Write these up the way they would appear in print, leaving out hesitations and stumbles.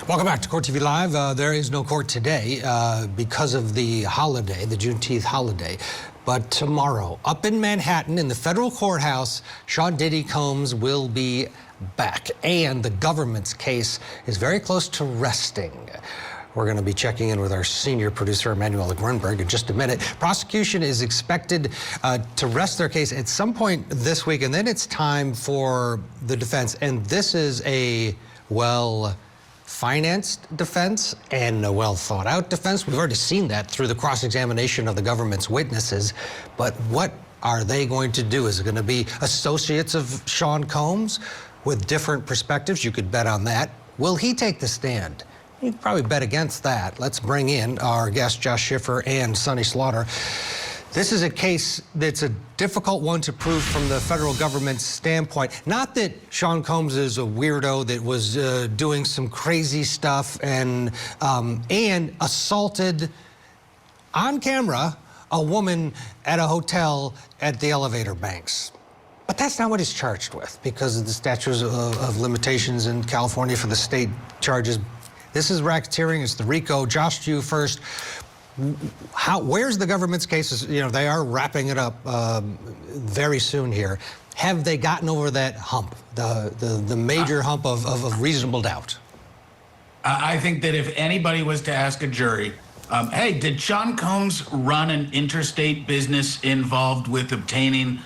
Welcome back to Court TV Live. There is no court today because of the holiday, the Juneteenth holiday. But tomorrow, up in Manhattan, in the federal courthouse, Sean Diddy Combs will be back. And the government's case is very close to resting. We're going to be checking in with our senior producer, Emanuela Grunberg, in just a minute. Prosecution is expected to rest their case at some point this week, and then it's time for the defense. And this is a well-financed defense and a well-thought-out defense. We've already seen that through the cross-examination of the government's witnesses. But what are they going to do? Is it going to be associates of Sean Combs with different perspectives? You could bet on that. Will he take the stand? You'd probably bet against that. Let's bring in our guests, Josh Schiffer and Sonny Slaughter. This is a case that's a difficult one to prove from the federal government's standpoint. Not that Sean Combs is a weirdo that was doing some crazy stuff and assaulted on camera a woman at a hotel at the elevator banks. But that's not what he's charged with because of the statutes of limitations in California for the state charges. This is racketeering. It's the RICO. Josh, to you first. Where's the government's cases? You know, they are wrapping it up very soon here. Have they gotten over that hump, the major hump of reasonable doubt? I think that if anybody was to ask a jury, hey, did Sean Combs run an interstate business involved with obtaining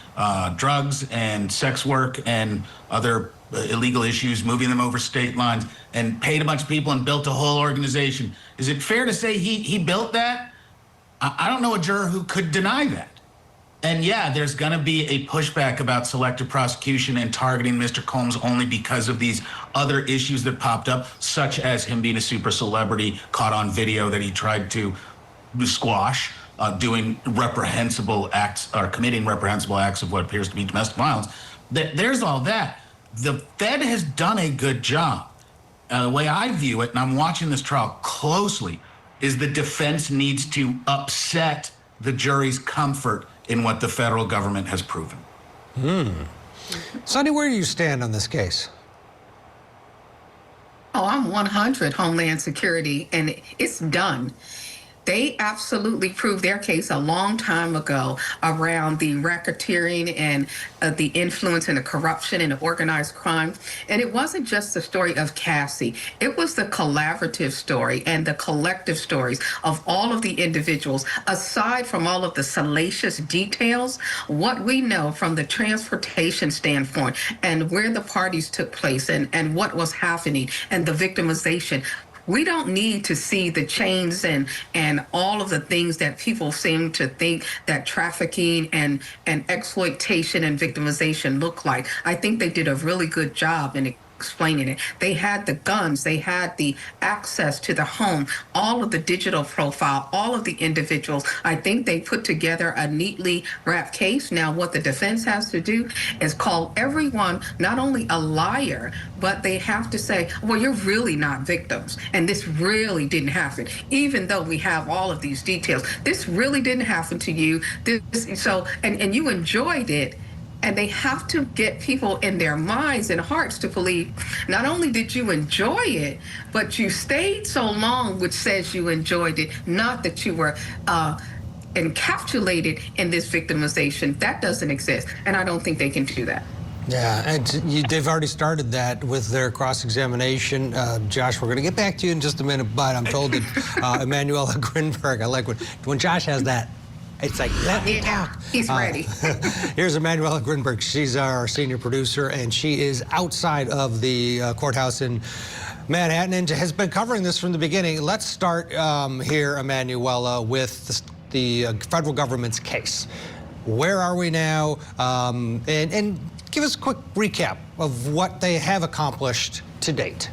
drugs and sex work and other illegal issues, moving them over state lines, and paid a bunch of people and built a whole organization? Is it fair to say he built that? I don't know a juror who could deny that. And yeah, there's going to be a pushback about selective prosecution and targeting Mr. Combs only because of these other issues that popped up, such as him being a super celebrity caught on video that he tried to squash, doing reprehensible acts or committing reprehensible acts of what appears to be domestic violence. There's all that. The Fed has done a good job. The way I view it, and I'm watching this trial closely, is the defense needs to upset the jury's comfort in what the federal government has proven. Sonny, where do you stand on this case? Oh, I'm 100 Homeland Security, and it's done. They absolutely proved their case a long time ago around the racketeering and the influence and the corruption and the organized crime. And it wasn't just the story of Cassie. It was the collaborative story and the collective stories of all of the individuals. Aside from all of the salacious details, what we know from the transportation standpoint and where the parties took place and what was happening and the victimization, we don't need to see the chains and all of the things that people seem to think that trafficking and exploitation and victimization look like. I think they did a really good job in explaining it. They had the guns, they had the access to the home, all of the digital profile, all of the individuals. I think they put together a neatly wrapped case. Now, what the defense has to do is call everyone not only a liar, but they have to say, well, you're really not victims, and this really didn't happen. Even though we have all of these details, this really didn't happen to you. And you enjoyed it. And they have to get people in their minds and hearts to believe not only did you enjoy it, but you stayed so long, which says you enjoyed it, not that you were encapsulated in this victimization. That doesn't exist, and I don't think they can do that. Yeah, and they've already started that with their cross-examination. Josh, we're going to get back to you in just a minute, but I'm told that Emanuela Grunberg, I like when Josh has that. It's like, let me talk. He's ready. Here's Emanuela Grunberg. She's our senior producer, and she is outside of the courthouse in Manhattan and has been covering this from the beginning. Let's start here, Emanuela, with the federal government's case. Where are we now? And give us a quick recap of what they have accomplished to date.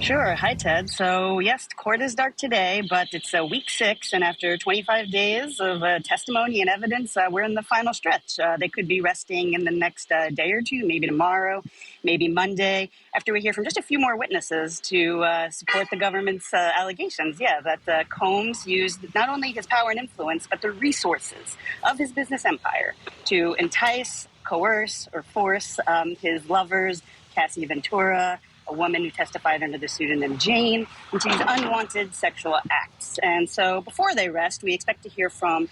Sure. Hi, Ted. So, yes, court is dark today, but it's week 6, and after 25 days of testimony and evidence, we're in the final stretch. They could be resting in the next day or two, maybe tomorrow, maybe Monday, after we hear from just a few more witnesses to support the government's allegations, that Combs used not only his power and influence, but the resources of his business empire to entice, coerce or force his lovers, Cassie Ventura, a woman who testified under the pseudonym Jane, into these unwanted sexual acts. And so before they arrest, we expect to hear from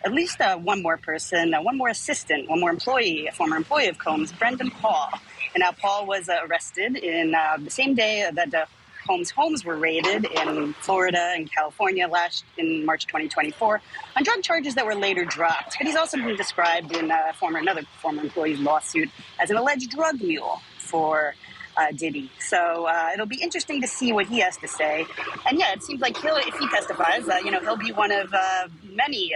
at least one more person, one more assistant, one more employee, a former employee of Combs, Brendan Paul. And now Paul was arrested in the same day that Combs' homes were raided in Florida and California in March 2024 on drug charges that were later dropped. But he's also been described in another former employee's lawsuit as an alleged drug mule for Diddy. So it'll be interesting to see what he has to say. And yeah, it seems like if he testifies, he'll be one of many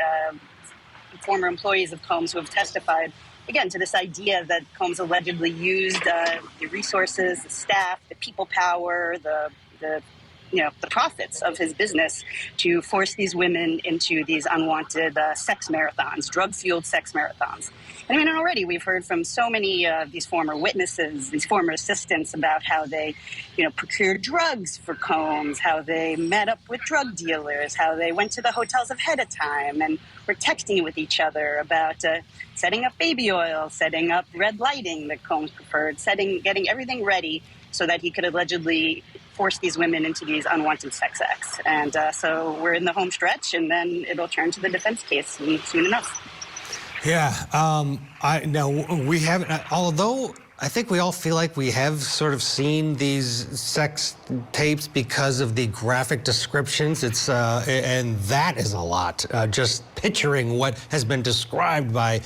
former employees of Combs who have testified, again, to this idea that Combs allegedly used the resources, the staff, the people power, the profits of his business to force these women into these unwanted sex marathons, drug-fueled sex marathons. And I mean, already we've heard from so many of these former witnesses, these former assistants, about how they, procured drugs for Combs, how they met up with drug dealers, how they went to the hotels ahead of time and were texting with each other about setting up baby oil, setting up red lighting that Combs preferred, getting everything ready so that he could allegedly force these women into these unwanted sex acts. And so we're in the home stretch, and then it'll turn to the defense case soon enough. Yeah, we haven't, although I think we all feel like we have sort of seen these sex tapes because of the graphic descriptions. And that is a lot, just picturing what has been described by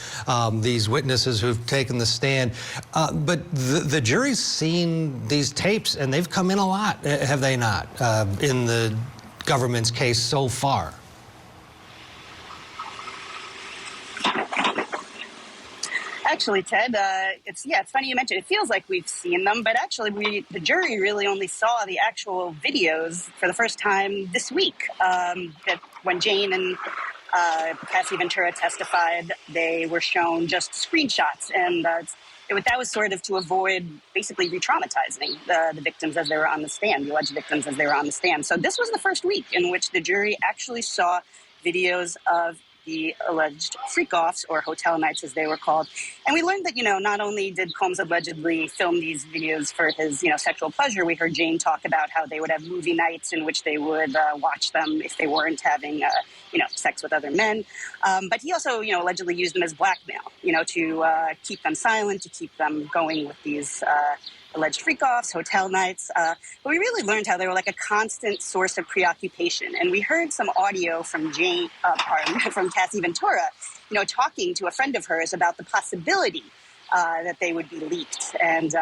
these witnesses who've taken the stand. But the jury's seen these tapes, and they've come in a lot, have they not, in the government's case so far? Actually, Ted, it's funny you mentioned it. It feels like we've seen them, but actually the jury really only saw the actual videos for the first time this week. When Jane and Cassie Ventura testified, they were shown just screenshots, and that was sort of to avoid basically re-traumatizing the victims as they were on the stand, the alleged victims as they were on the stand. So this was the first week in which the jury actually saw videos of the alleged freak-offs, or hotel nights as they were called. And we learned that, not only did Combs allegedly film these videos for his, sexual pleasure, we heard Jane talk about how they would have movie nights in which they would watch them if they weren't having, sex with other men. But he also, allegedly used them as blackmail, to keep them silent, to keep them going with these alleged freak-offs, hotel nights. But we really learned how they were like a constant source of preoccupation. And we heard some audio from from Cassie Ventura, talking to a friend of hers about the possibility that they would be leaked. And,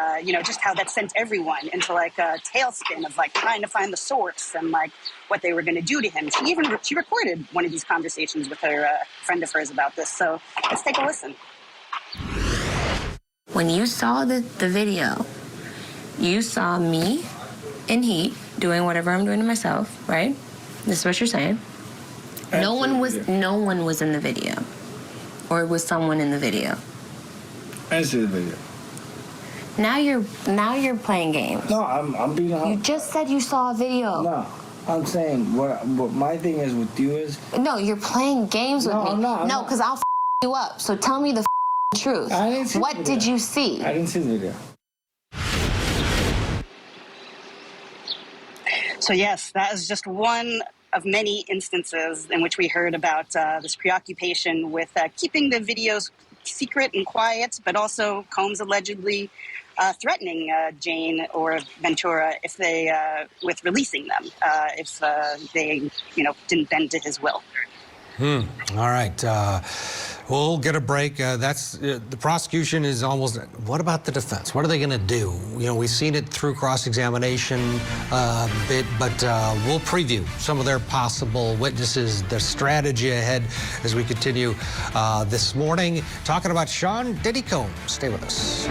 just how that sent everyone into like a tailspin of like trying to find the source and like what they were going to do to him. She recorded one of these conversations with her friend of hers about this. So let's take a listen. When you saw the video, you saw me in heat doing whatever I'm doing to myself, right? This is what you're saying. No one was in the video. Or was someone in the video? Answer the video. Now you're playing games. No, I'm being honest. You just said you saw a video. No, I'm saying what my thing is with you is. No, you're playing games with me. I'm not. No, because I'll you up. So tell me the truth. I didn't see what the video. did you see? I didn't see the video. So yes, that is just one of many instances in which we heard about this preoccupation with keeping the videos secret and quiet, but also Combs allegedly threatening Jane or Ventura if they with releasing them if they didn't bend to his will. All right. We'll get a break. The prosecution is almost. What about the defense? What are they going to do? We've seen it through cross-examination a bit, but we'll preview some of their possible witnesses, their strategy ahead as we continue this morning talking about Sean Diddy Combs. Stay with us.